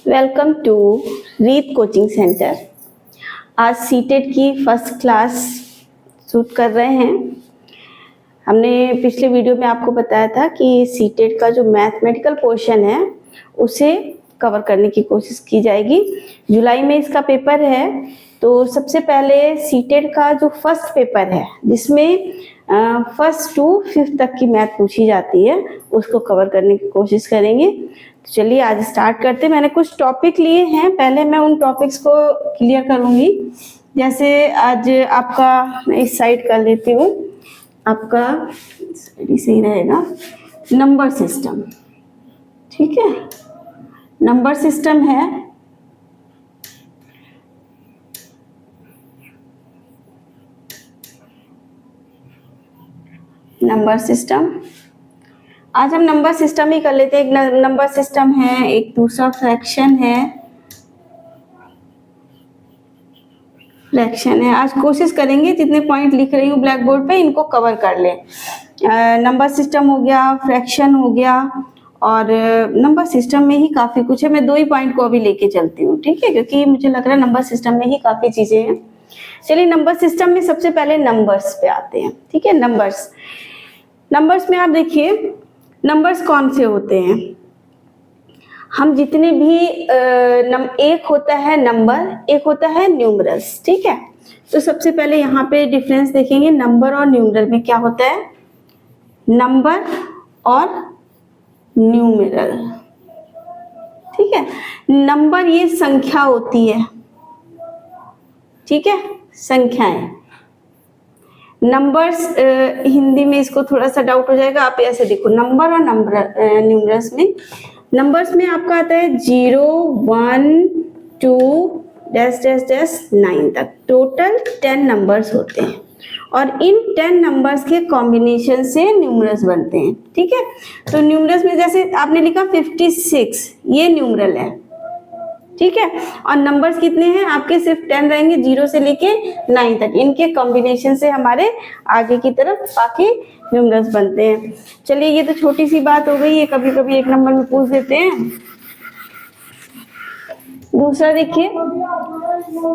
Welcome to रीत coaching centre. आज CTET की फर्स्ट क्लास शूट कर रहे हैं। हमने पिछले वीडियो में आपको बताया था कि सीटेट का जो मैथमेटिकल पोर्शन है उसे कवर करने की कोशिश की जाएगी। जुलाई में इसका पेपर है, तो सबसे पहले सीटेट का जो फर्स्ट पेपर है जिसमें फर्स्ट टू फिफ्थ तक की मैथ पूछी जाती है उसको कवर करने की कोशिश करेंगे। तो चलिए आज स्टार्ट करते हैं। मैंने कुछ टॉपिक लिए हैं, पहले मैं उन टॉपिक्स को क्लियर करूंगी। जैसे आज आपका, मैं इस साइड कर लेती हूँ, आपका सही रहेगा नंबर सिस्टम। ठीक है, नंबर सिस्टम है। नंबर सिस्टम आज हम नंबर सिस्टम ही कर लेते हैं। एक नंबर सिस्टम है, एक दूसरा फ्रैक्शन है। आज कोशिश करेंगे जितने पॉइंट लिख रही हूँ ब्लैक बोर्ड पे इनको कवर कर ले। नंबर सिस्टम हो गया, फ्रैक्शन हो गया, और नंबर सिस्टम में ही काफी कुछ है। मैं 2 ही पॉइंट को अभी लेके चलती हूँ, ठीक है, क्योंकि मुझे लग रहा है नंबर सिस्टम में ही काफी चीजें हैं। चलिए नंबर सिस्टम में सबसे पहले नंबर्स पे आते हैं। ठीक है, नंबर्स में आप देखिए नंबर्स कौन से होते हैं। हम जितने भी एक होता है नंबर, एक होता है न्यूमरल्स। ठीक है, तो सबसे पहले यहाँ पे डिफरेंस देखेंगे नंबर और न्यूमरल में क्या होता है। नंबर और न्यूमरल, ठीक है। नंबर ये संख्या होती है, ठीक है, संख्याएं। नंबर्स हिंदी में इसको थोड़ा सा डाउट हो जाएगा, आप ऐसे देखो नंबर और न्यूमरल्स में, नंबर्स में आपका आता है 0 1 2 डैश डैश डैश 9 तक। टोटल 10 नंबर्स होते हैं और इन 10 नंबर्स के कॉम्बिनेशन से न्यूमरल्स बनते हैं। ठीक है, तो न्यूमरल्स में जैसे आपने लिखा 56, ये न्यूमरल है। ठीक है, और नंबर्स कितने हैं आपके, सिर्फ 10 रहेंगे, 0 से लेके 9 तक। इनके कॉम्बिनेशन से हमारे आगे की तरफ बाकी न्यूमरल्स बनते हैं। चलिए ये तो छोटी सी बात हो गई, ये कभी कभी 1 नंबर में पूछ देते हैं। दूसरा देखिए,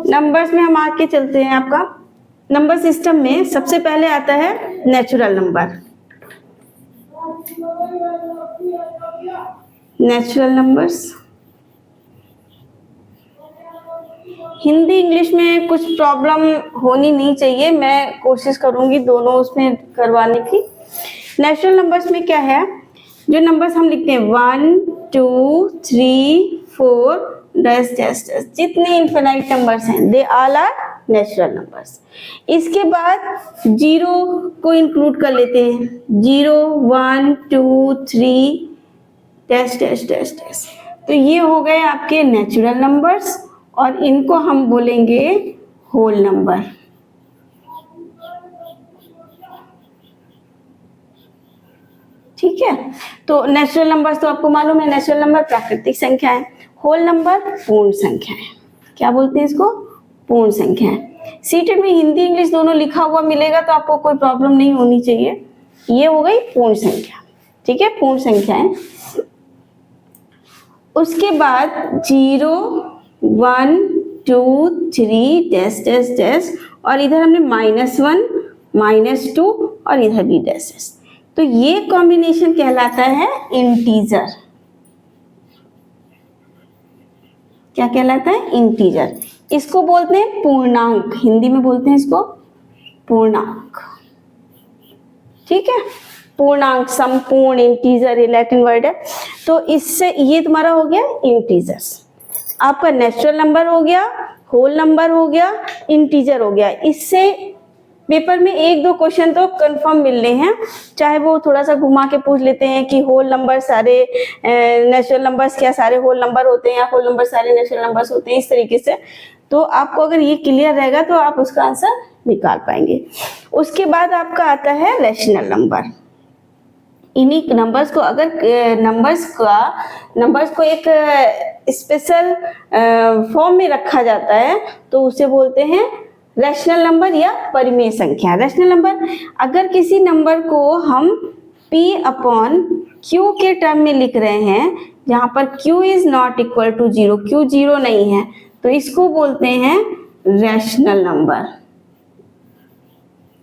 नंबर्स में हम आगे चलते हैं। आपका नंबर सिस्टम में सबसे पहले आता है natural number. Natural numbers Hindi English में कुछ प्रॉब्लम होनी नहीं चाहिए, मैं कोशिश करूंगी दोनों उसमें करवाने की। नेचुरल नंबर्स में क्या है, जो नंबर्स हम लिखते हैं 1 2 3 4 डैश डैश डैश, जितने इनफिनाइट नंबर्स हैं they all are natural numbers. इसके बाद 0 को इंक्लूड कर लेते हैं, 0 1 2 3 डैश डैश डैश डैश। तो ये हो गए आपके नेचुरल नंबर्स और इनको हम बोलेंगे होल नंबर। ठीक है, तो नेचुरल नंबर्स तो आपको मालूम है, नेचुरल नंबर प्राकृतिक संख्या है, होल नंबर पूर्ण संख्या है। क्या बोलते हैं इसको, पूर्ण संख्या है। सीटेट में हिंदी इंग्लिश दोनों लिखा हुआ मिलेगा तो आपको कोई प्रॉब्लम नहीं होनी चाहिए। ये हो गई पूर्ण संख्या। ठीक है, पूर्ण संख्या है। उसके बाद 0 1 2 3 डैश डैश डैश, और इधर हमने -1 -2 और इधर भी डैश डैश। तो ये कॉम्बिनेशन कहलाता है इंटीजर। क्या कहलाता है, इंटीजर। इसको बोलते हैं पूर्णांक, हिंदी में बोलते हैं इसको पूर्णांक। ठीक है, पूर्णांक, संपूर्ण, इंटीजर, ये लैटिन वर्ड है। तो इससे ये तुम्हारा हो गया इंटीजर्स। आपका नेचुरल नंबर हो गया, होल नंबर हो गया, इंटीजर हो गया। इससे पेपर में 1-2 क्वेश्चन तो कंफर्म मिलने हैं, चाहे वो थोड़ा सा घुमा के पूछ लेते हैं कि होल नंबर सारे नेचुरल नंबर्स क्या सारे होल नंबर होते हैं या होल नंबर सारे नेचुरल नंबर्स होते हैं, इस तरीके से। तो आपको अगर ये क्लियर रहेगा तो आप उसका आंसर निकाल पाएंगे। उसके बाद आपका आता है रैशनल नंबर। इन्हीं नंबर्स को अगर नंबर्स को एक स्पेशल फॉर्म में रखा जाता है तो उसे बोलते हैं रैशनल नंबर या परिमेय संख्या। रैशनल नंबर, अगर किसी नंबर को हम p/q क्यू के टर्म में लिख रहे हैं, जहां पर Q is not equal to zero, Q zero नहीं है, तो इसको बोलते हैं रैशनल नंबर।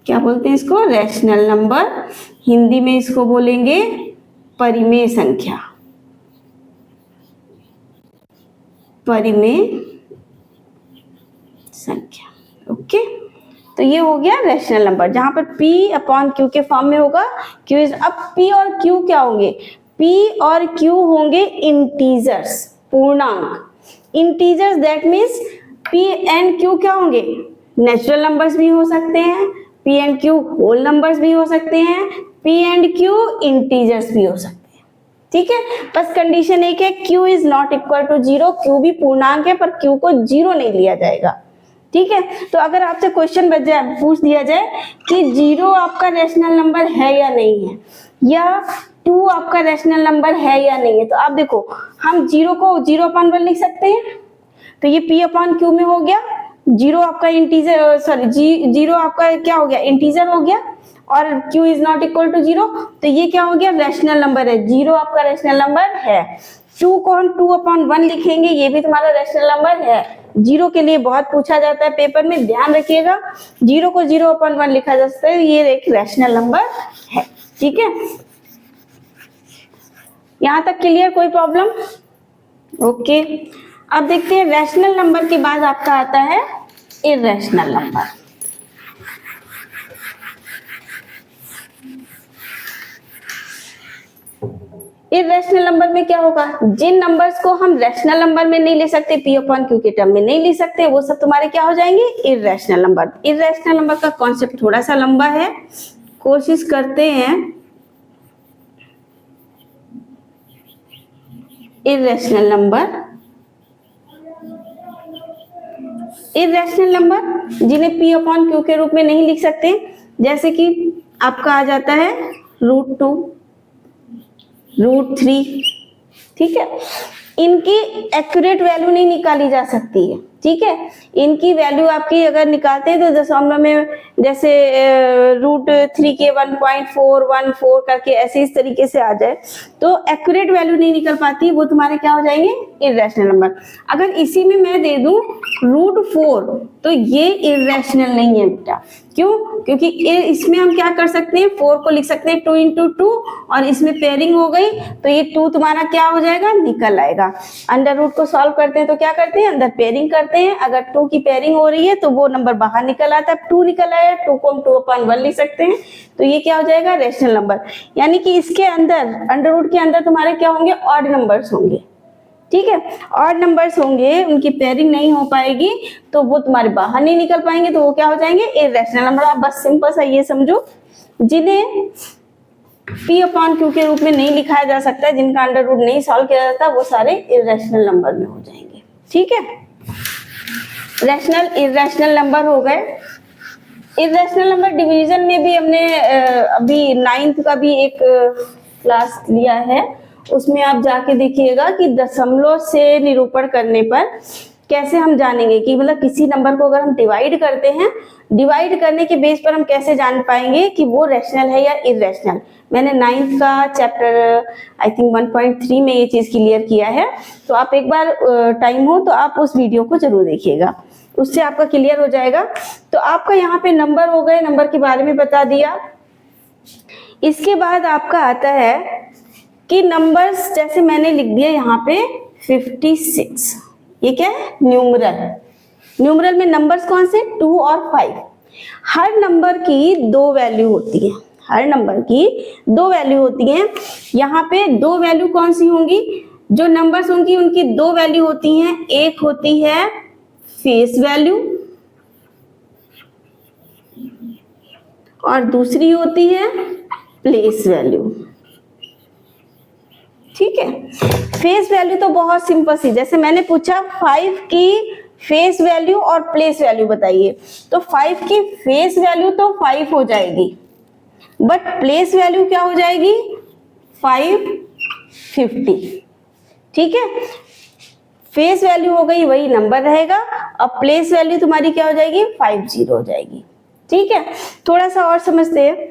क्या बोलते हैं इसको? Rational number. हिंदी में इसको बोलेंगे परिमेय संख्या। परिमेय संख्या। ओके, तो ये हो गया रैशनल नंबर, जहां पर P अपॉन Q के फॉर्म में होगा। Q इज, अब P और Q क्या होंगे? P और Q होंगे इंटीजर्स, पूर्णांक। Integers that means P and Q क्या होंगे? नेचुरल नंबर्स भी हो सकते हैं, P and Q whole numbers भी हो सकते हैं, P एंड Q इंटीजर्स भी हो सकते हैं। ठीक है, बस कंडीशन एक है, Q is not equal to zero. Q भी पूर्णांक है पर Q को जीरो नहीं लिया जाएगा। ठीक है, तो अगर आपसे क्वेश्चन बच जाए, पूछ दिया जाए कि जीरो आपका रैशनल नंबर है या नहीं है, या 2 आपका रैशनल नंबर है या नहीं है, तो आप देखो, हम जीरो को 0/1 लिख सकते हैं, तो ये P अपॉन Q में हो गया। जीरो आपका इंटीजर, सॉरी जीरो आपका क्या हो गया? इंटीजर हो गया, और Q is not equal to zero, तो ये क्या हो गया? रैशनल नंबर है। जीरो आपका रैशनल नंबर है। 2 को हम 2/1 लिखेंगे, ये भी तुम्हारा रैशनल नंबर है। जीरो के लिए बहुत पूछा जाता है पेपर में, ध्यान रखिएगा, जीरो को 0/1 लिखा जा सकता है, ये एक रैशनल नंबर है। ठीक है, यहां तक क्लियर? कोई प्रॉब्लम? ओके, अब देखते हैं रैशनल नंबर के बाद आपका आता है इररेशनल नंबर। इररेशनल नंबर में क्या होगा? जिन नंबर्स को हम रैशनल नंबर में नहीं ले सकते, P अपॉन Q के टर्म में नहीं ले सकते, वो सब तुम्हारे क्या हो जाएंगे? Irrational number. इररेशनल नंबर का कॉन्सेप्ट थोड़ा सा लंबा है, कोशिश करते हैं। इररेशनल नंबर, इररेशनल नंबर जिन्हें P अपॉन Q के रूप में नहीं लिख सकते, जैसे कि आपका आ जाता है √2, √3। ठीक है, इनकी एक्यूरेट वैल्यू नहीं निकाली जा सकती है। ठीक है, इनकी वैल्यू आपकी अगर निकालते हैं तो दशमलव में, जैसे √3 के 1.414 करके ऐसे इस तरीके से आ जाए, तो एक्यूरेट वैल्यू नहीं निकल पाती, वो तुम्हारे क्या हो जाएंगे? Irrational number. अगर इसी में मैं दे दूं √4, तो ये इररेशनल नहीं है बेटा। क्यों? क्योंकि इसमें हम क्या कर सकते हैं? 4 को लिख सकते हैं 2 × 2, और इसमें पेयरिंग हो गई, तो ये 2 तुम्हारा क्या हो जाएगा? निकल आएगा। अंडर रूट को सॉल्व करते हैं तो क्या करते हैं? अंदर पेयरिंग करते हैं। अगर 2 की पेयरिंग हो रही है तो वो नंबर बाहर निकल आता है, 2 निकल आया, 2 को हम 2/1 लिख सकते हैं, तो ये क्या हो जाएगा? Rational number. यानी कि इसके अंदर, अंडर रूट के अंदर तुम्हारे क्या होंगे? ऑड नंबर्स होंगे। ठीक है, ऑड नंबर्स होंगे, उनकी पेयरिंग नहीं हो पाएगी, तो वो तुम्हारे बाहर नहीं निकल पाएंगे, तो वो क्या हो जाएंगे? Irrational number. आप बस सिंपल सा ये समझो, जिन्हें P अपॉन Q के रूप में नहीं लिखाया जा सकता है, जिनका अंडर रूट नहीं सॉल्व किया जाता, वो सारे इररेशनल नंबर में हो जाएंगे। ठीक है, रैशनल इररेशनल नंबर हो गए। इररेशनल नंबर डिवीजन में भी हमने अभी 9th का भी एक क्लास लिया है, उसमें आप जाके देखिएगा कि दशमलव से निरूपण करने पर कैसे हम जानेंगे कि मतलब किसी नंबर को अगर हम डिवाइड करते हैं, डिवाइड करने के बेस पर हम कैसे जान पाएंगे कि वो रैशनल है या इररेशनल। मैंने 9th का चैप्टर आई थिंक 1.3 में ये चीज क्लियर किया है, तो आप एक बार टाइम हो तो आप उस वीडियो को जरूर देखिएगा, उससे आपका क्लियर हो जाएगा। तो आपका यहाँ पे नंबर हो गए, नंबर के बारे में बता दिया। इसके बाद आपका आता है कि नंबर्स, जैसे मैंने लिख दिया यहाँ पे 56, ये क्या है? न्यूमरल। न्यूमरल में नंबर्स कौन से? 2 और 5। हर नंबर की 2 वैल्यू होती है, हर नंबर की 2 वैल्यू होती हैं। यहाँ पे 2 वैल्यू कौन सी होंगी? जो नंबर्स होंगी उनकी 2 वैल्यू होती हैं। एक होती है फेस वैल्यू और दूसरी होती है प्लेस वैल्यू। ठीक है, फेस वैल्यू तो बहुत सिंपल सी, जैसे मैंने पूछा 5 की फेस वैल्यू और प्लेस वैल्यू बताइए, तो 5 की फेस वैल्यू तो 5 हो जाएगी, बट प्लेस वैल्यू क्या हो जाएगी? 550। ठीक है, फेस वैल्यू हो गई, वही नंबर रहेगा, और प्लेस वैल्यू तुम्हारी क्या हो जाएगी? 50 हो जाएगी। ठीक है, थोड़ा सा और समझते हैं।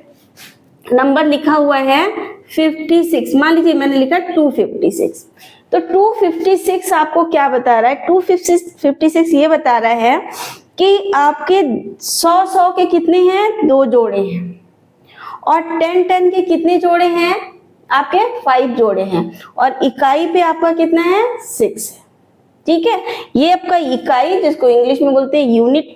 नंबर लिखा हुआ है 56, मान लीजिए मैंने लिखा 256, तो 256 आपको क्या बता रहा है? 256 ये बता रहा है कि आपके 100 के कितने हैं? 2 जोड़े हैं, और 10 के कितने जोड़े हैं? आपके 5 जोड़े हैं, और इकाई पे आपका कितना है? 6 है। ठीक है, ये आपका इकाई, जिसको इंग्लिश में बोलते हैं यूनिट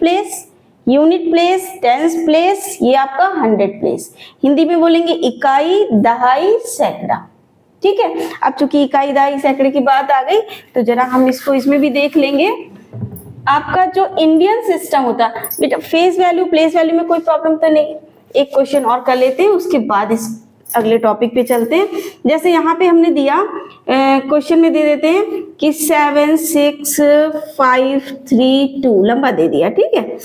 प्लेस, टेंस प्लेस, ये आपका 100 प्लेस। हिंदी में बोलेंगे इकाई, दहाई, सैकड़ा। ठीक है, अब चूंकि इकाई, दहाई, सैकड़े की बात आ गई, तो जरा हम इसको इसमें भी देख लेंगे। आपका जो इंडियन सिस्टम होता है बेटा, फेस वैल्यू, प्लेस वैल्यू में कोई प्रॉब्लम तो नहीं। एक क्वेश्चन और कर लेते हैं, उसके बाद इस अगले टॉपिक पे चलते हैं। जैसे यहाँ पे हमने दिया, क्वेश्चन में दे देते हैं कि 7 6 5 3 2, लंबा दे दिया। ठीक है,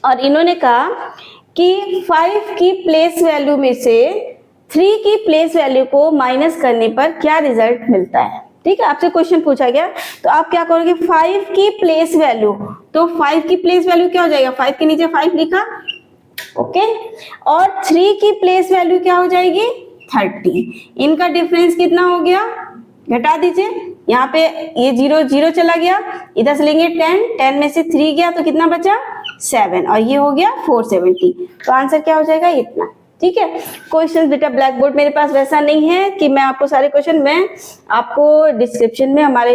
और इन्होंने कहा कि 5 की प्लेस वैल्यू में से 3 की प्लेस वैल्यू को माइनस करने पर क्या रिजल्ट मिलता है। ठीक है, आपसे क्वेश्चन पूछा गया, तो आप क्या करोगे? 5 की प्लेस वैल्यू, तो 5 की प्लेस वैल्यू क्या हो जाएगा? 5 के नीचे 5 लिखा, ओके, और 3 की प्लेस वैल्यू क्या हो जाएगी? 30। इनका डिफरेंस कितना हो गया? घटा दीजिए, यहाँ पे ये 0 0 चला गया, इधर से लेंगे 10 में से 3 गया तो कितना बचा? 7, और ये हो गया 470। तो आंसर क्या हो जाएगा? इतना। ठीक है, क्वेश्चन बेटा ब्लैक बोर्ड मेरे पास वैसा नहीं है कि मैं आपको सारे क्वेश्चन, मैं आपको डिस्क्रिप्शन में हमारे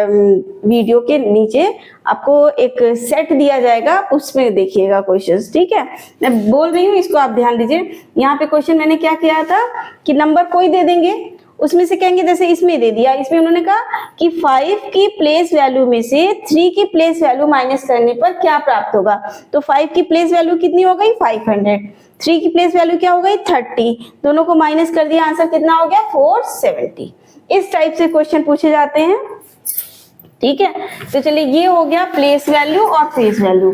वीडियो के नीचे आपको एक सेट दिया जाएगा, उसमें देखिएगा क्वेश्चंस। ठीक है, मैं बोल रही हूँ, इसको आप ध्यान दीजिए। यहाँ पे क्वेश्चन मैंने क्या किया था कि नंबर कोई दे देंगे, उसमें से कहेंगे, जैसे इसमें दे दिया, इसमें उन्होंने कहा कि 5 की प्लेस वैल्यू में से 3 की प्लेस वैल्यू माइनस करने पर क्या प्राप्त होगा। तो 5 की प्लेस वैल्यू कितनी हो गई? 500। 3 की प्लेस वैल्यू क्या हो गई? 30। दोनों को माइनस कर दिया, आंसर कितना हो गया? 470। इस टाइप से क्वेश्चन पूछे जाते हैं। ठीक है, तो चलिए, ये हो गया प्लेस वैल्यू और फेस वैल्यू।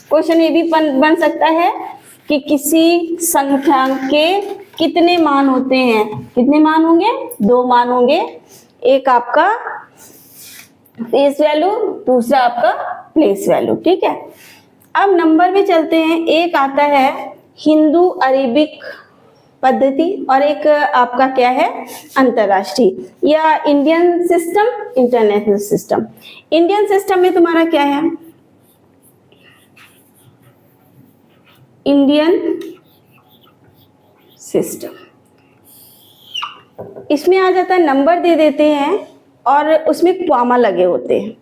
क्वेश्चन ये भी बन सकता है कि किसी संख्या के कितने मान होते हैं? कितने मान होंगे? 2 मान होंगे, एक आपका फेस वैल्यू, दूसरा आपका प्लेस वैल्यू। ठीक है, अब नंबर में चलते हैं। एक आता है हिंदू अरेबिक पद्धति, और एक आपका क्या है? अंतरराष्ट्रीय या Indian system, international system. Indian system में तुम्हारा क्या है? इंडियन सिस्टम, इसमें आ जाता है, नंबर दे देते हैं और उसमें कॉमा लगे होते हैं,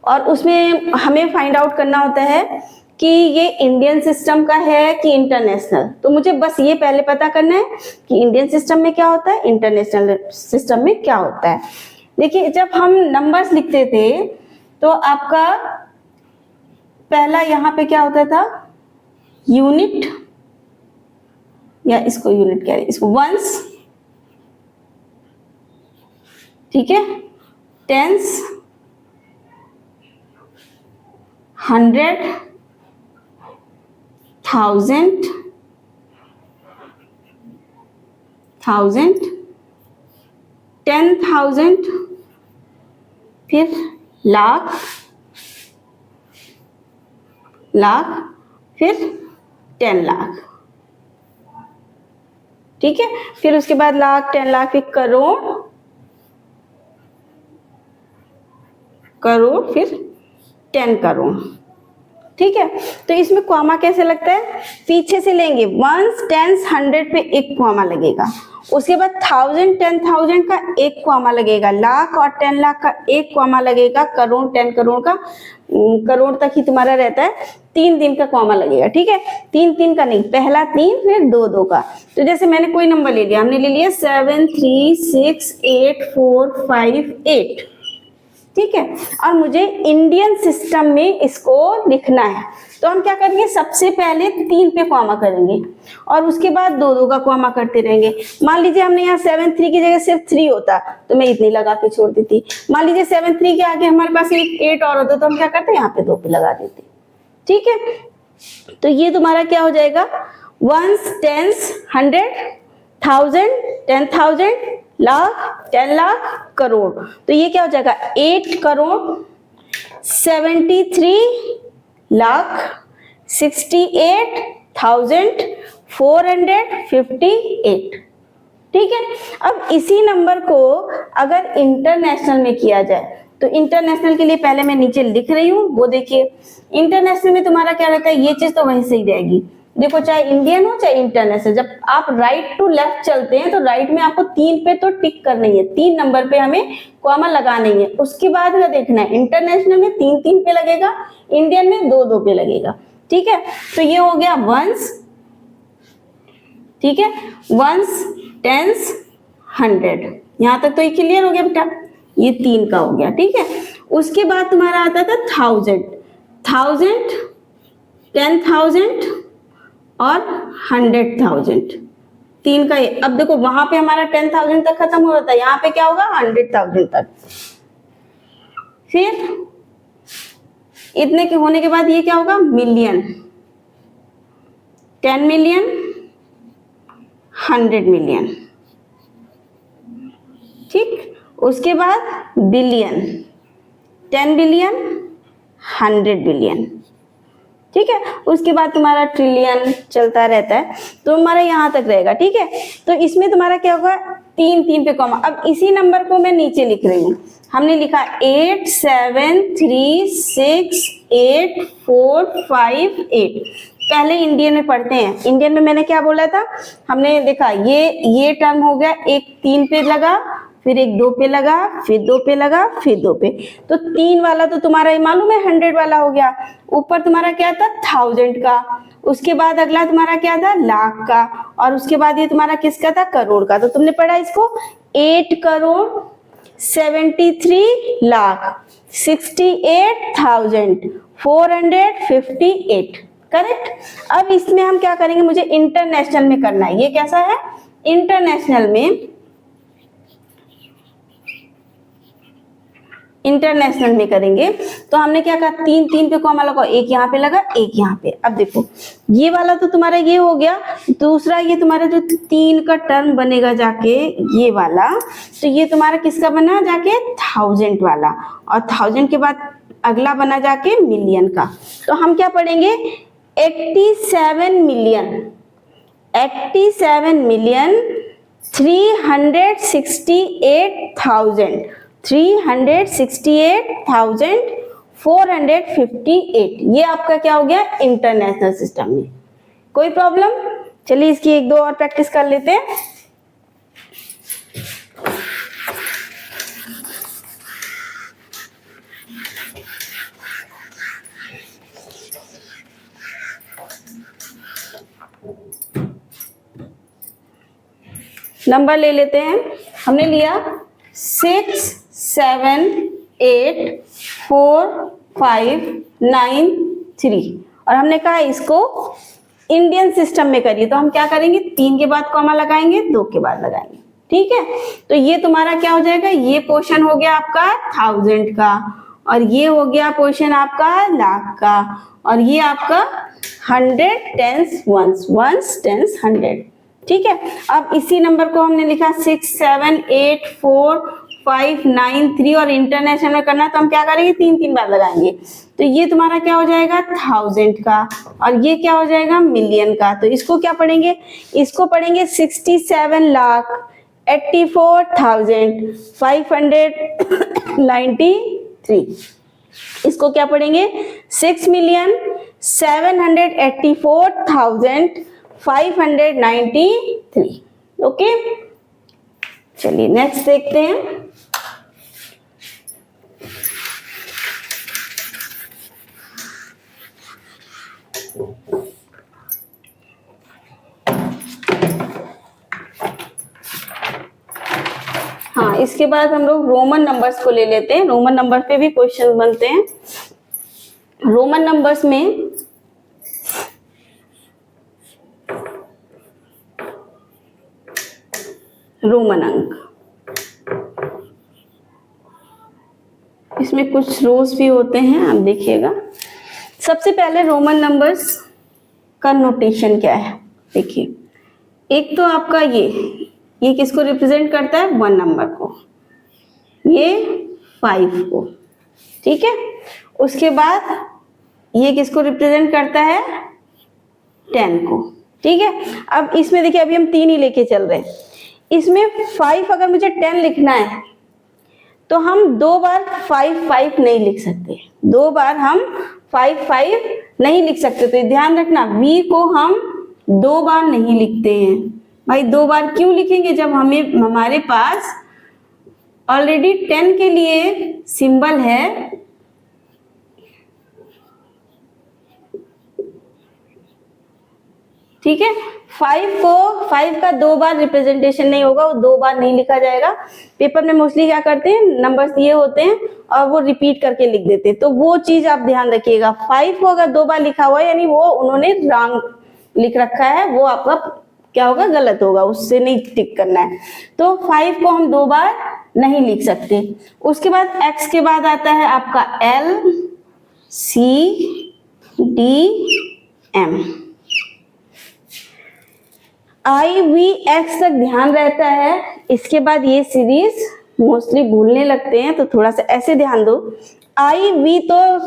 और उसमें हमें फाइंड आउट करना होता है कि ये इंडियन सिस्टम का है कि इंटरनेशनल। तो मुझे बस ये पहले पता करना है कि इंडियन सिस्टम में क्या होता है, इंटरनेशनल सिस्टम में क्या होता है। देखिए, जब हम नंबर्स लिखते थे तो आपका पहला यहाँ पे क्या होता था? यूनिट, या इसको यूनिट कह रहे हैं, इसको वंस। ठीक है, टेंस, 100, 1000, 10,000, फिर लाख, फिर 10 लाख। ठीक है, फिर उसके बाद लाख, 10 लाख, फिर करोड़, फिर 10 करोड़। ठीक है, तो इसमें कॉमा कैसे लगता है? पीछे से लेंगे, 1, 10, 100 पे एक कॉमा लगेगा, उसके बाद 1000, 10,000 का एक कॉमा लगेगा, लाख और 10 लाख का एक कॉमा लगेगा, करोड़, 10 करोड़ का, करोड़ तक ही तुम्हारा रहता है, 3 का कॉमा लगेगा। ठीक है, 3 का नहीं, पहला 3 फिर 2 का। तो जैसे मैंने कोई नंबर ले लिया, हमने ले लिया 7 3 6 8 4 5 8। ठीक है, और मुझे इंडियन सिस्टम में इसको लिखना है, तो हम क्या करेंगे? सबसे पहले 3 पे कॉमा करेंगे और उसके बाद 2 का कॉमा करते रहेंगे। मान लीजिए हमने यहाँ 7 3 की जगह सिर्फ 3 होता तो मैं इतनी लगा के छोड़ देती। मान लीजिए 7 3 के आगे हमारे पास एक 8 और होता तो हम क्या करते? यहाँ पे 2 पे लगा देते। ठीक है, तो ये तुम्हारा क्या हो जाएगा? 1, 10, 100, 1000, 10,000, लाख, 10 लाख, करोड़। तो ये क्या हो जाएगा? 8 करोड़, 73 लाख, 68 1458। ठीक है, अब इसी नंबर को अगर इंटरनेशनल में किया जाए तो इंटरनेशनल के लिए पहले मैं नीचे लिख रही हूँ, वो देखिए। इंटरनेशनल में तुम्हारा क्या रहता है, ये चीज तो वहीं से ही रहेगी। देखो, चाहे इंडियन हो चाहे इंटरनेशनल, जब आप राइट टू लेफ्ट चलते हैं तो राइट में आपको 3 पे तो टिक करनी है, 3 नंबर पे हमें कॉमा लगाना ही है। उसके बाद क्या देखना है, इंटरनेशनल में 3 पे लगेगा, इंडियन में 2 पे लगेगा। ठीक है, तो ये हो गया वंस, ठीक है, वंस, टेंस, 100। यहां तक तो ये क्लियर हो गया बेटा, ये 3 का हो गया। ठीक है, उसके बाद तुम्हारा आता था 1000, 10,000 और 100,000, 3 का ये। अब देखो वहां पे हमारा 10,000 तक खत्म हो रहा था, यहाँ पे क्या होगा 100,000 तक। फिर इतने के होने के बाद ये क्या होगा, मिलियन, 10 मिलियन, 100 मिलियन। ठीक, उसके बाद बिलियन, 10 बिलियन, 100 बिलियन। ठीक है, उसके बाद तुम्हारा ट्रिलियन चलता रहता है, तो तुम्हारा यहाँ तक रहेगा। ठीक है, तो इसमें तुम्हारा क्या होगा, 3 पे कॉमा। अब इसी नंबर को मैं नीचे लिख रही हूँ, हमने लिखा 8 7 3 6 8 4 5 8। पहले इंडियन में पढ़ते हैं। इंडियन में मैंने क्या बोला था, हमने देखा ये टर्म हो गया, एक 3 पे लगा, फिर एक 2 पे लगा, फिर 2 पे लगा, फिर 2 पे। तो 3 वाला तो तुम्हारा ये मालूम है 100 वाला हो गया। ऊपर तुम्हारा क्या था 1000 का, उसके बाद अगला तुम्हारा क्या था लाख का, और उसके बाद ये तुम्हारा किसका था, करोड़ का। तो तुमने पढ़ा इसको 8 करोड़ 73 लाख 68,458। करेक्ट। अब इसमें हम क्या करेंगे, मुझे इंटरनेशनल में करना है। ये कैसा है, इंटरनेशनल में करेंगे। तो हमने क्या कहा, 3 पे कॉमा लगाओ, एक यहाँ पे लगा, एक यहाँ पे। अब देखो ये वाला तो तुम्हारा ये हो गया, दूसरा ये तुम्हारा जो 3 का टर्म बनेगा जाके ये वाला, तो ये तुम्हारा किसका बना जाके 1000 वाला, और 1000 के बाद अगला बना जाके मिलियन का। तो हम क्या पढ़ेंगे 87 मिलियन 368,458। ये आपका क्या हो गया इंटरनेशनल सिस्टम में। कोई प्रॉब्लम? चलिए इसकी 1-2 और प्रैक्टिस कर लेते हैं। नंबर ले लेते हैं। हमने लिया 6 7 8 4 5 9 3, और हमने कहा इसको इंडियन सिस्टम में करिए। तो हम क्या करेंगे, 3 के बाद कॉमा लगाएंगे, 2 के बाद लगाएंगे। ठीक है, तो ये तुम्हारा क्या हो जाएगा, ये पोर्शन हो गया आपका 1000 का, और ये हो गया पोर्शन आपका लाख का, और ये आपका 100 टेंस वंस, वंस टेंस 100। ठीक है, अब इसी नंबर को हमने लिखा 6 7 8 4 5 9 3, और इंटरनेशनल में करना तो हम क्या करेंगे 3 बार लगाएंगे। तो ये तुम्हारा क्या हो जाएगा 1000 का, और ये क्या हो जाएगा मिलियन का। तो इसको क्या पढ़ेंगे, इसको पढ़ेंगे 67,84,593। इसको क्या पढ़ेंगे 6,784,593। ओके, चलिए नेक्स्ट देखते हैं। हाँ, इसके बाद हम लोग रोमन नंबर्स को ले लेते हैं। रोमन नंबर पे भी क्वेश्चन बनते हैं। रोमन नंबर्स में रोमन अंक, इसमें कुछ रोज भी होते हैं, आप देखिएगा। सबसे पहले रोमन नंबर्स का नोटेशन क्या है, देखिए। एक तो आपका ये किसको रिप्रेजेंट करता है 1 नंबर को, ये 5 को। ठीक है, उसके बाद ये किसको रिप्रेजेंट करता है 10 को, ठीक है। अब इसमें देखिए अभी हम 3 ही लेके चल रहे हैं, इसमें 5 अगर मुझे 10 लिखना है तो हम 2 बार 5 5 नहीं लिख सकते, 2 बार हम 5 5 नहीं लिख सकते। तो ध्यान रखना v को हम 2 बार नहीं लिखते हैं भाई। 2 बार क्यों लिखेंगे, जब हमारे पास ऑलरेडी 10 के लिए सिंबल है, ठीक है। 5 का 2 बार रिप्रेजेंटेशन नहीं होगा, वो 2 बार नहीं लिखा जाएगा। पेपर में मोस्टली क्या करते हैं, नंबर्स दिए होते हैं और वो रिपीट करके लिख देते हैं, तो वो चीज आप ध्यान रखिएगा। 5 को अगर 2 बार लिखा हुआ है यानी वो उन्होंने रॉन्ग लिख रखा है, वो आपका क्या होगा, गलत होगा, उससे नहीं टिक करना है। तो 5 को हम 2 बार नहीं लिख सकते। उसके बाद x के बाद आता है आपका L C D M, IVX तक ध्यान रहता है। इसके बाद ये सीरीज मोस्टली भूलने लगते हैं, तो थोड़ा सा ऐसे ध्यान दो। IV तो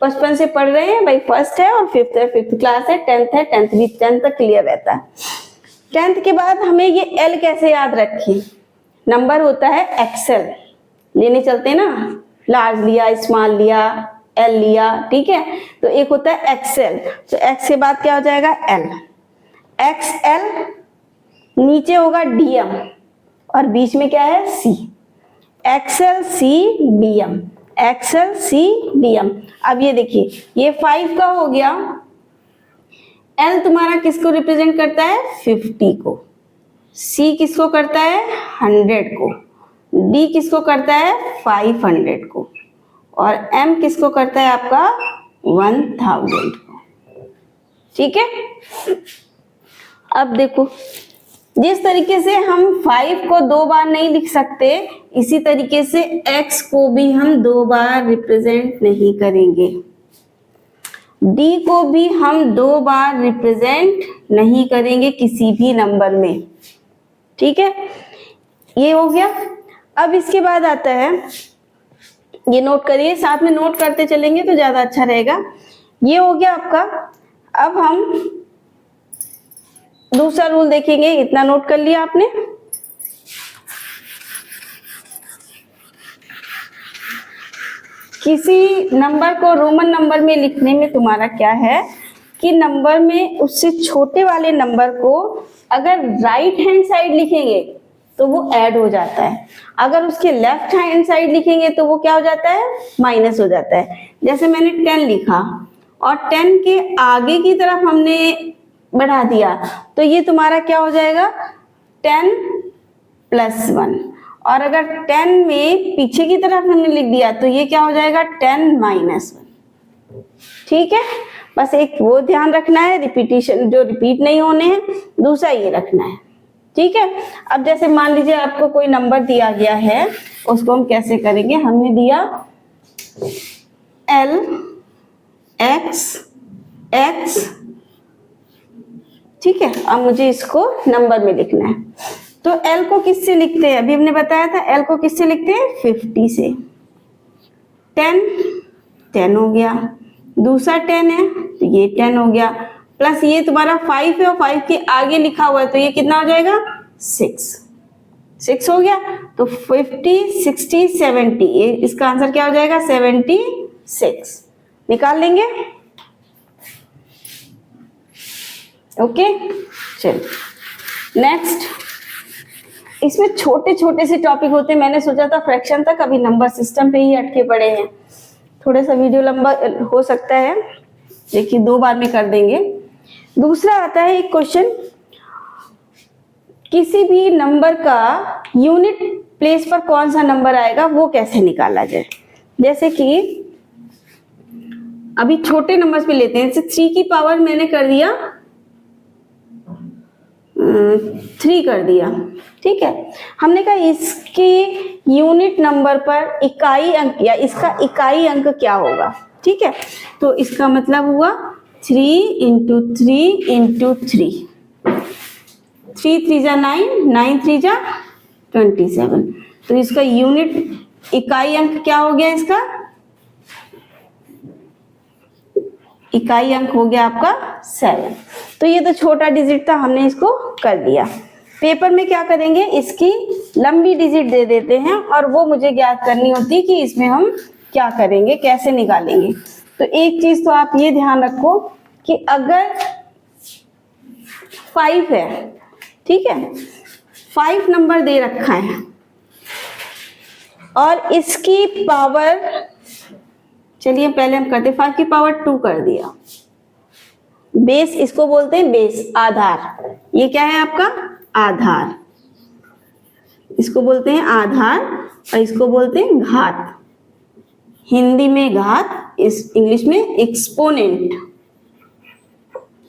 बचपन से पढ़ रहे हैं भाई, फर्स्ट है और फिफ्थ है, फिफ्थ क्लास है, 10th है, 10th भी 10th तक क्लियर रहता है। 10th के बाद हमें ये L कैसे याद रखें, नंबर होता है एक्सेल, लेने चलते हैं ना, लार्ज लिया, स्मॉल लिया, L लिया, ठीक है। तो एक होता है एक्सेल, तो X के बाद क्या हो जाएगा L, XL, नीचे होगा DM और बीच में क्या है C, XL C DM, XL C DM। अब ये देखिए ये 5 का हो गया, L तुम्हारा किसको रिप्रेजेंट करता है, 50 को, C किसको करता है, 100 को, D किसको करता है, 500 को, और M किसको करता है आपका 1000 को, ठीक है। अब देखो जिस तरीके से हम 5 को 2 बार नहीं लिख सकते, इसी तरीके से x को भी हम 2 बार रिप्रेजेंट नहीं करेंगे, d को भी हम 2 बार रिप्रेजेंट नहीं करेंगे किसी भी नंबर में, ठीक है। ये हो गया। अब इसके बाद आता है, ये नोट करिए, साथ में नोट करते चलेंगे तो ज्यादा अच्छा रहेगा। ये हो गया आपका। अब हम दूसरा रूल देखेंगे, इतना नोट कर लिया आपने। किसी नंबर को रोमन नंबर में लिखने में तुम्हारा क्या है कि नंबर में उससे छोटे वाले नंबर को अगर राइट हैंड साइड लिखेंगे तो वो ऐड हो जाता है, अगर उसके लेफ्ट हैंड साइड लिखेंगे तो वो क्या हो जाता है, माइनस हो जाता है। जैसे मैंने 10 लिखा और 10 के आगे की तरफ हमने बढ़ा दिया तो ये तुम्हारा क्या हो जाएगा, 10 + 1, और अगर 10 में पीछे की तरफ हमने लिख दिया तो ये क्या हो जाएगा, 10 - 1, ठीक है। बस एक वो ध्यान रखना है, रिपीटिशन जो रिपीट नहीं होने हैं, दूसरा ये रखना है, ठीक है। अब जैसे मान लीजिए आपको कोई नंबर दिया गया है, उसको हम कैसे करेंगे, हमने दिया L X X, ठीक है। अब मुझे इसको नंबर में लिखना है, तो L को किससे लिखते हैं, अभी हमने बताया था L को किससे लिखते हैं, 50 से। 10 हो गया, दूसरा 10 है तो ये 10 हो गया, प्लस ये तुम्हारा 5 है और 5 के आगे लिखा हुआ है तो ये कितना हो जाएगा, 6 हो गया। तो 50 60 70, ये इसका आंसर क्या हो जाएगा, 76, निकाल लेंगे। ओके, चलिए नेक्स्ट। इसमें छोटे छोटे से टॉपिक होते हैं, मैंने सोचा था फ्रैक्शन तक, अभी नंबर सिस्टम पे ही अटके पड़े हैं, थोड़ा सा वीडियो लंबा हो सकता है, देखिए 2 बार में कर देंगे। दूसरा आता है एक क्वेश्चन, किसी भी नंबर का यूनिट प्लेस पर कौन सा नंबर आएगा वो कैसे निकाला जाए। जैसे कि अभी छोटे नंबर्स पे लेते हैं, जैसे 3 की पावर मैंने कर दिया 3 कर दिया, ठीक है। हमने कहा इसके यूनिट नंबर पर इकाई अंक या इसका इकाई अंक क्या होगा, ठीक है। तो इसका मतलब हुआ 3 × 3 × 3, 3 3 जा 9, 9 3 जा 27, तो इसका यूनिट इकाई अंक क्या हो गया, इसका इकाई अंक हो गया आपका 7। तो ये तो छोटा डिजिट था, हमने इसको कर दिया। पेपर में क्या करेंगे, इसकी लंबी डिजिट दे देते हैं और वो मुझे ज्ञात करनी होती है कि इसमें हम क्या करेंगे, कैसे निकालेंगे। तो एक चीज तो आप ये ध्यान रखो कि अगर 5 है, ठीक है, 5 नंबर दे रखा है और इसकी पावर, चलिए पहले हम करते 5 की पावर 2 कर दिया। बेस इसको बोलते हैं बेस, आधार। ये क्या है आपका आधार, इसको बोलते हैं आधार और इसको बोलते हैं घात। हिंदी में घात, इस इंग्लिश में एक्सपोनेंट।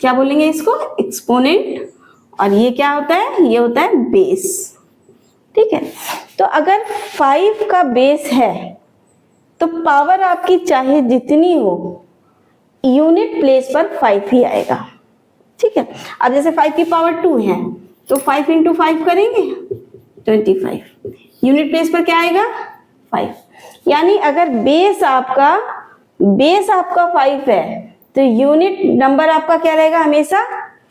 क्या बोलेंगे इसको, एक्सपोनेंट। और ये क्या होता है, ये होता है बेस। ठीक है, तो अगर 5 का बेस है तो पावर आपकी चाहे जितनी हो, यूनिट प्लेस पर 5 ही आएगा। ठीक है, अब जैसे 5 की पावर 2 है तो 5 इंटू 5 करेंगे 25, यूनिट प्लेस पर क्या आएगा 5। यानी अगर बेस आपका 5 है तो यूनिट नंबर आपका क्या रहेगा, हमेशा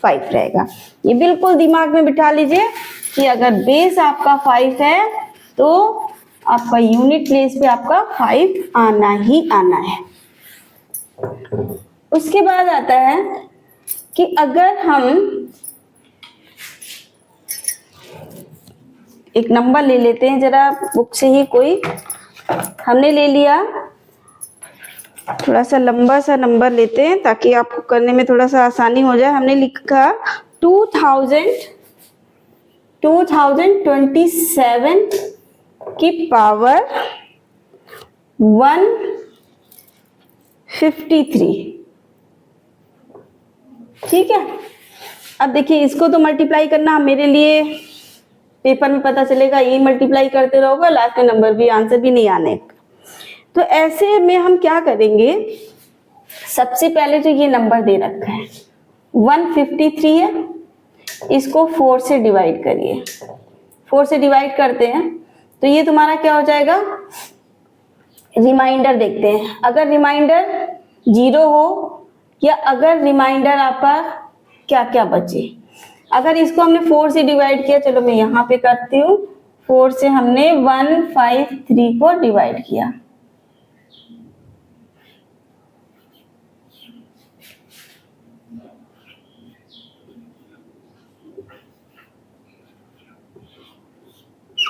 5 रहेगा। ये बिल्कुल दिमाग में बिठा लीजिए कि अगर बेस आपका 5 है तो आपका यूनिट प्लेस पे आपका 5 आना ही आना है। उसके बाद आता है कि अगर हम एक नंबर ले लेते हैं, जरा बुक से ही कोई हमने ले लिया, थोड़ा सा लंबा सा नंबर लेते हैं ताकि आपको करने में थोड़ा सा आसानी हो जाए। हमने लिखा 2027 की पावर 153। ठीक है, अब देखिए इसको तो मल्टीप्लाई करना मेरे लिए पेपर में पता चलेगा, ये मल्टीप्लाई करते रहोगे, लास्ट में नंबर भी, आंसर भी नहीं आने। तो ऐसे में हम क्या करेंगे, सबसे पहले जो ये नंबर दे रखा है 153 है, इसको 4 से डिवाइड करिए। 4 से डिवाइड करते हैं तो ये तुम्हारा क्या हो जाएगा, रिमाइंडर देखते हैं। अगर रिमाइंडर 0 हो या अगर रिमाइंडर आपका क्या क्या बचे। अगर इसको हमने 4 से डिवाइड किया, चलो मैं यहाँ पे करती हूँ, 4 से हमने 153 को डिवाइड किया।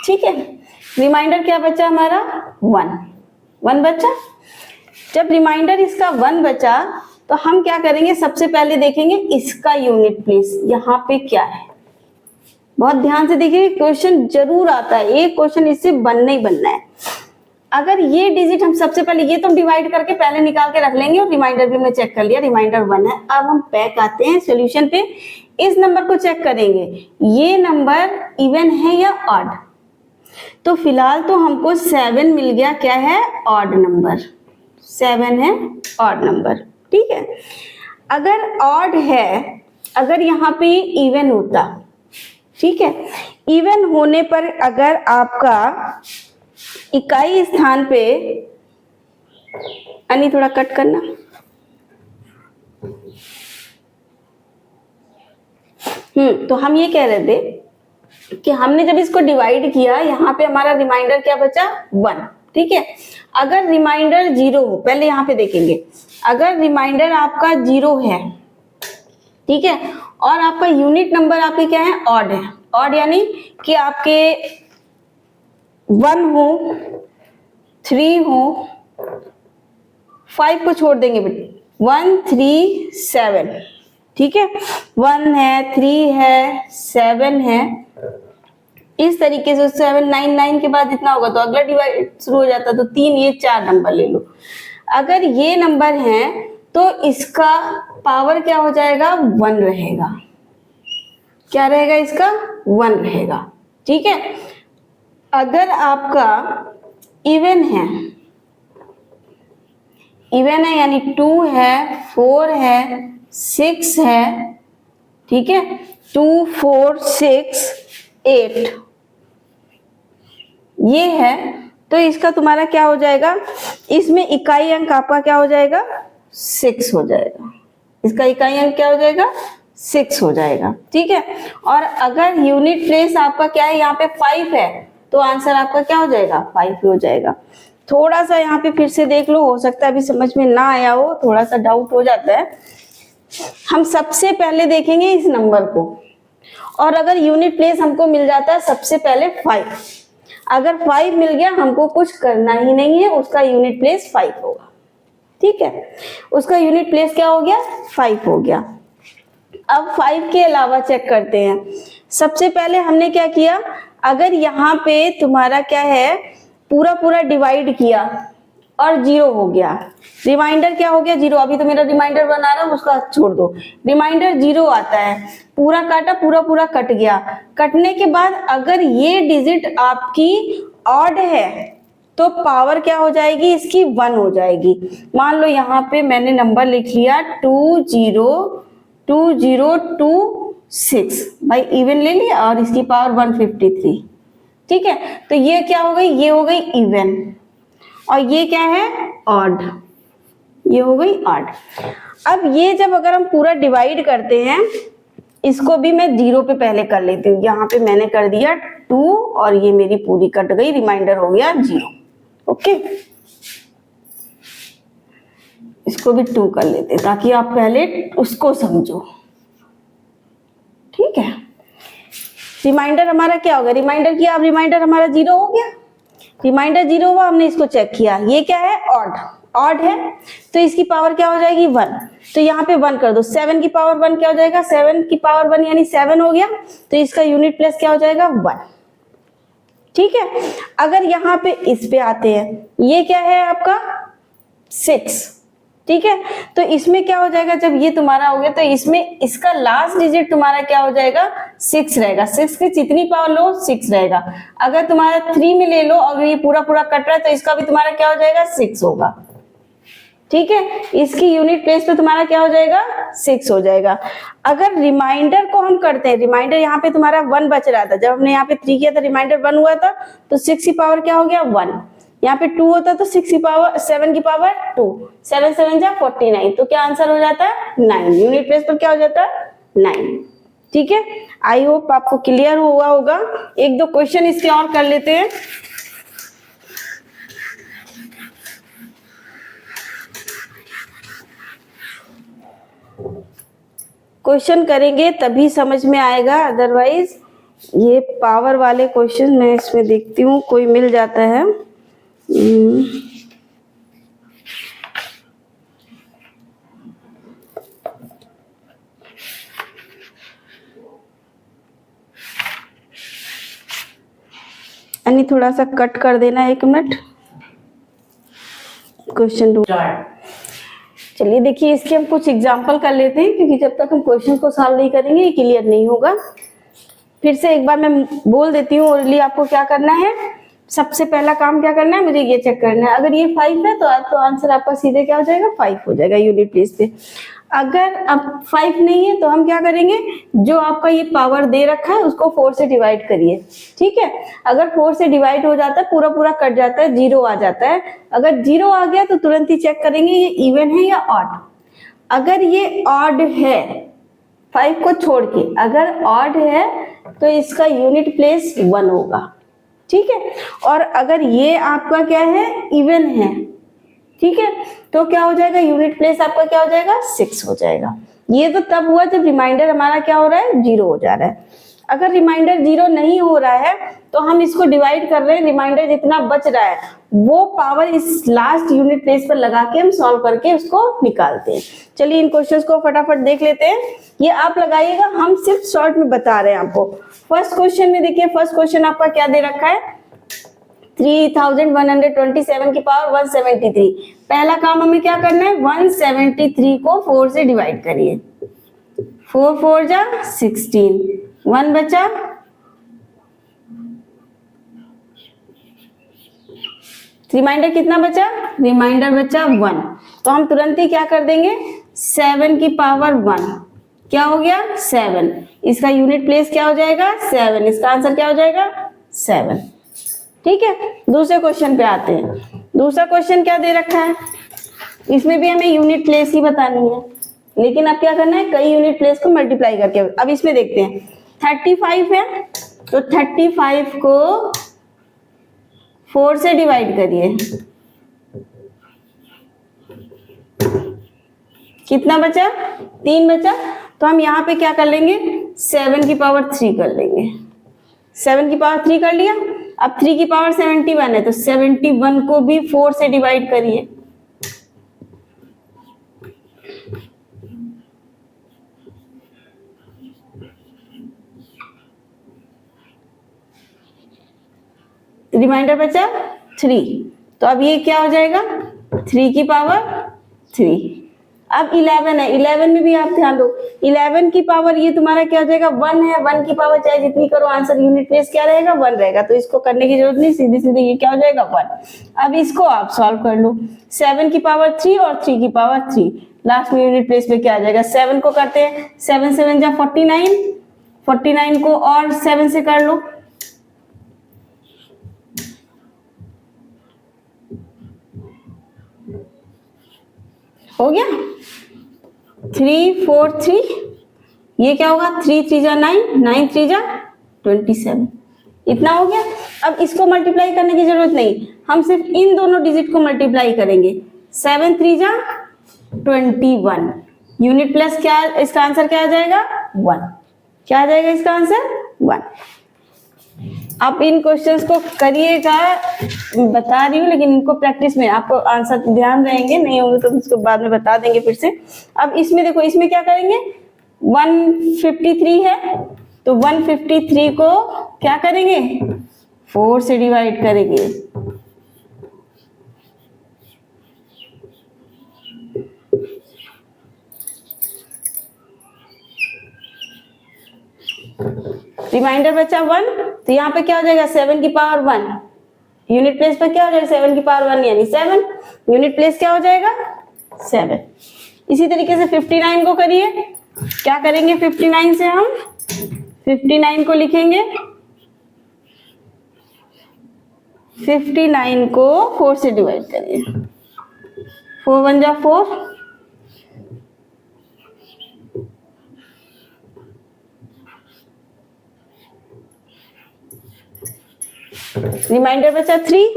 ठीक है, रिमाइंडर क्या बचा हमारा 1 बचा। जब रिमाइंडर इसका 1 बचा तो हम क्या करेंगे, सबसे पहले देखेंगे इसका यूनिट प्लेस यहाँ पे क्या है। बहुत ध्यान से देखिए, क्वेश्चन जरूर आता है, एक क्वेश्चन इससे बनना ही बनना है। अगर ये डिजिट हम सबसे पहले, ये तो डिवाइड करके पहले निकाल के रख लेंगे और रिमाइंडर भी हमने चेक कर लिया, रिमाइंडर 1 है। अब हम बैक आते हैं सॉल्यूशन पे, इस नंबर को चेक करेंगे, ये नंबर इवन है या ऑड। तो फिलहाल तो हमको 7 मिल गया, क्या है ऑड नंबर, 7 है ऑड नंबर। ठीक है, अगर ऑड है, अगर यहाँ पे इवन होता, ठीक है, इवन होने पर अगर आपका इकाई स्थान पे, यानी थोड़ा कट करना, तो हम ये कह रहे थे कि हमने जब इसको डिवाइड किया, यहाँ पे हमारा रिमाइंडर क्या बचा 1। ठीक है, अगर रिमाइंडर 0 हो, पहले यहाँ पे देखेंगे, अगर रिमाइंडर आपका 0 है, ठीक है, और आपका यूनिट नंबर आपके क्या है ऑड है, ऑड यानी कि आपके 1 हो, 3 हो, 5 को छोड़ देंगे बेटे, 1 3 7। ठीक है, 1 है, 3 है, 7 है, इस तरीके से 7 9 9 के बाद इतना होगा तो अगला डिवाइड शुरू हो जाता, तो 3, ये 4 नंबर ले लो। अगर ये नंबर है तो इसका पावर क्या हो जाएगा 1 रहेगा। क्या रहेगा इसका 1 रहेगा। ठीक है, अगर आपका इवन है, इवन है यानी 2 है, 4 है, 6 है, ठीक है, 2 4 6 8 ये है, तो इसका तुम्हारा क्या हो जाएगा, इसमें इकाई अंक आपका क्या हो जाएगा 6 हो जाएगा। इसका इकाई अंक क्या हो जाएगा 6 हो जाएगा। ठीक है, और अगर यूनिट प्लेस आपका क्या है यहाँ पे 5 है तो आंसर आपका क्या हो जाएगा 5 हो जाएगा। थोड़ा सा यहाँ पे फिर से देख लो, हो सकता है अभी समझ में ना आया हो, थोड़ा सा डाउट हो जाता है। हम सबसे पहले देखेंगे इस नंबर को, और अगर यूनिट प्लेस हमको मिल जाता है सबसे पहले 5, अगर 5 मिल गया हमको कुछ करना ही नहीं है, उसका यूनिट प्लेस 5 होगा। ठीक है, उसका यूनिट प्लेस क्या हो गया 5 हो गया। अब 5 के अलावा चेक करते हैं। सबसे पहले हमने क्या किया, अगर यहाँ पे तुम्हारा क्या है पूरा पूरा डिवाइड किया और 0 हो गया, रिमाइंडर क्या हो गया 0, अभी तो मेरा रिमाइंडर बना रहा हूं उसका छोड़ दो, रिमाइंडर 0 आता है, पूरा काटा पूरा पूरा कट गया। कटने के बाद अगर ये डिजिट आपकी ऑड है तो पावर क्या हो जाएगी इसकी 1 हो जाएगी। मान लो यहाँ पे मैंने नंबर लिख लिया 2026 भाई, इवन ले लिया और इसकी पावर 153। ठीक है, तो ये क्या हो गई, ये हो गई इवन, और ये क्या है ऑड, ये हो गई ऑड। अब ये जब अगर हम पूरा डिवाइड करते हैं, इसको भी मैं 0 पे पहले कर लेती हूँ। यहाँ पे मैंने कर दिया 2 और ये मेरी पूरी कट गई, रिमाइंडर हो गया 0। ओके, इसको भी 2 कर लेते ताकि आप पहले उसको समझो। ठीक है, रिमाइंडर हमारा क्या होगा, रिमाइंडर किया, अब रिमाइंडर हमारा 0 हो गया, रिमाइंडर 0 हुआ, हमने इसको चेक किया, ये क्या है ऑड, ऑड है तो इसकी पावर क्या हो जाएगी 1, तो यहाँ पे 1 कर दो, 7 की पावर 1 क्या हो जाएगा, 7 की पावर 1 यानी 7 हो गया, तो इसका यूनिट प्लेस क्या हो जाएगा 1। ठीक है, अगर यहाँ पे इस पे आते हैं, ये क्या है आपका 6। ठीक है, तो इसमें क्या हो जाएगा, जब ये तुम्हारा हो गया तो इसमें इसका लास्ट डिजिट तुम्हारा क्या हो जाएगा 6 रहेगा, 6 की जितनी पावर लो 6 रहेगा। अगर तुम्हारा 3 में ले लो और ये पूरा पूरा कट रहा है तो इसका भी तुम्हारा क्या हो जाएगा 6 होगा। ठीक है, इसकी यूनिट प्लेस पे तुम्हारा क्या हो जाएगा 6 हो जाएगा। अगर रिमाइंडर को हम करते हैं, रिमाइंडर यहाँ पे तुम्हारा 1 बच रहा था, जब हमने यहाँ पे 3 किया था रिमाइंडर 1 हुआ था, तो 6 की पावर क्या हो गया 1, यहाँ पे 2 होता तो 6 की पावर 7 की पावर 2, 7 7 जा 49, तो क्या आंसर हो जाता है 9, यूनिट प्लेस पर क्या हो जाता है 9। ठीक है, आई होप आपको क्लियर हुआ होगा। एक दो क्वेश्चन इसके और कर लेते हैं। क्वेश्चन करेंगे तभी समझ में आएगा, अदरवाइज ये पावर वाले क्वेश्चन मैं इसमें देखती हूँ कोई मिल जाता है। यानी थोड़ा सा कट कर देना 1 मिनट। क्वेश्चन 2 चलिए देखिए, इसके हम कुछ एग्जाम्पल कर लेते हैं, क्योंकि जब तक हम क्वेश्चन को सॉल्व नहीं करेंगे ये क्लियर नहीं होगा। फिर से एक बार मैं बोल देती हूँ, ओरली आपको क्या करना है, सबसे पहला काम क्या करना है, मुझे ये चेक करना है, अगर ये 5 है तो आंसर आपका सीधे क्या हो जाएगा 5 हो जाएगा यूनिट प्लेस पे। अगर अब 5 नहीं है तो हम क्या करेंगे, जो आपका ये पावर दे रखा है उसको 4 से डिवाइड करिए। ठीक है, अगर 4 से डिवाइड हो जाता है पूरा पूरा कट जाता है, 0 आ जाता है। अगर 0 आ गया तो तुरंत ही चेक करेंगे ये इवन है या ऑड। अगर ये ऑड है, 5 को छोड़ के अगर ऑड है तो इसका यूनिट प्लेस 1 होगा। ठीक है, और अगर ये आपका क्या है इवन है, ठीक है, तो क्या हो जाएगा यूनिट प्लेस आपका क्या हो जाएगा 6 हो जाएगा। ये तो तब हुआ जब रिमाइंडर हमारा क्या हो रहा है 0 हो जा रहा है। अगर रिमाइंडर 0 नहीं हो रहा है तो हम इसको डिवाइड कर रहे हैं, रिमाइंडर जितना बच रहा है वो पावर इस लास्ट यूनिट प्लेस पर लगा के हम सॉल्व करके उसको निकालते हैं। चलिए इन क्वेश्चंस को फटाफट देख लेते हैं। ये आप लगाइएगा, हम सिर्फ शॉर्ट में बता रहे हैं आपको। फर्स्ट क्वेश्चन में देखिए, फर्स्ट क्वेश्चन आपका क्या दे रखा है 3127 की पावर 173। पहला काम हमें क्या करना है, 173 को 4 से डिवाइड करिए, 4 4 जा 16, 1 बचा, रिमाइंडर कितना बचा, रिमाइंडर बचा 1, तो हम तुरंत ही क्या कर देंगे 7 की पावर 1 क्या हो गया 7, इसका यूनिट प्लेस क्या हो जाएगा 7, इसका आंसर क्या हो जाएगा 7। ठीक है, दूसरे क्वेश्चन पे आते हैं। दूसरा क्वेश्चन क्या दे रखा है, इसमें भी हमें यूनिट प्लेस ही बतानी है। लेकिन अब क्या करना है, कई यूनिट प्लेस को मल्टीप्लाई करके। अब इसमें देखते हैं 35 है, तो 35 को 4 से डिवाइड करिए, कितना बचा, 3 बचा। तो हम यहाँ पे क्या कर लेंगे, 7 की पावर 3 कर लेंगे। 7 की पावर 3 कर लिया। अब 3 की पावर 71 है, तो 71 को भी 4 से डिवाइड करिए। रिमाइंडर बचा 3, तो अब ये क्या हो जाएगा, 3 की पावर 3। अब 11 है, 11 में भी आप ध्यान दो, 11 की पावर ये तुम्हारा क्या हो जाएगा, 1 है। 1 की पावर चाहे जितनी करो, आंसर यूनिट प्लेस क्या रहेगा, 1 रहेगा। तो इसको करने की जरूरत नहीं, सीधी सीधी ये क्या हो जाएगा, 1। अब इसको आप सॉल्व कर लो, 7 की पावर 3 और 3 की पावर 3, लास्ट में यूनिट प्लेस पे क्या आ जाएगा, 7 को करते हैं, 7 7 जा 49, 49 को और 7 से कर लो, हो गया 3 4 3। ये क्या होगा, 3 3 जा 9, 9 3 जा 27, इतना हो गया। अब इसको मल्टीप्लाई करने की जरूरत नहीं, हम सिर्फ इन दोनों डिजिट को मल्टीप्लाई करेंगे। 7 3 जा 21, यूनिट प्लस क्या, इसका आंसर क्या आ जाएगा, 1। क्या आ जाएगा इसका आंसर, 1। आप इन क्वेश्चंस को करिएगा, बता रही हूँ, लेकिन इनको प्रैक्टिस में आपको आंसर ध्यान रहेंगे, नहीं होंगे तो इसको बाद में बता देंगे फिर से। अब इसमें देखो, इसमें क्या करेंगे, 153 है, तो 153 को क्या करेंगे, 4 से डिवाइड करेंगे। रिमाइंडर बचा 1, तो यहाँ पे क्या हो जाएगा, 7 की पावर 1, यूनिट प्लेस पर क्या हो जाएगा, 7 की पावर 1 यानी 7, यूनिट प्लेस क्या हो जाएगा, 7। इसी तरीके से 59 को करिए, क्या करेंगे 59 से, हम 59 को लिखेंगे, 59 को 4 से डिवाइड करिए, 4 1 जा 4, रिमाइंडर बचा 3,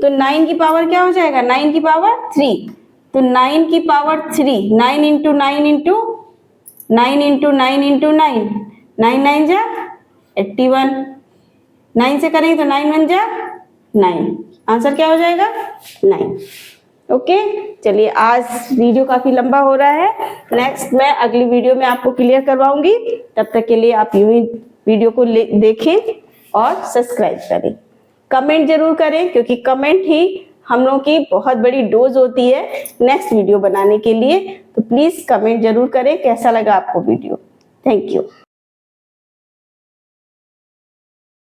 तो 9 की पावर क्या हो जाएगा, 9 की पावर 3, तो 9 की power 3, 9 into 9 into 9 into 9 into 9, 9 9 जा 81, 9 से करेंगे तो 9 1 जा 9, आंसर क्या हो जाएगा, 9। ओके, चलिए आज वीडियो काफी लंबा हो रहा है, नेक्स्ट मैं अगली वीडियो में आपको क्लियर करवाऊंगी। तब तक के लिए आप यूं ही वीडियो को देखें और सब्सक्राइब करें, कमेंट जरूर करें, क्योंकि कमेंट ही हम लोगों की बहुत बड़ी डोज होती है नेक्स्ट वीडियो बनाने के लिए। तो प्लीज कमेंट जरूर करें कैसा लगा आपको वीडियो। Thank you.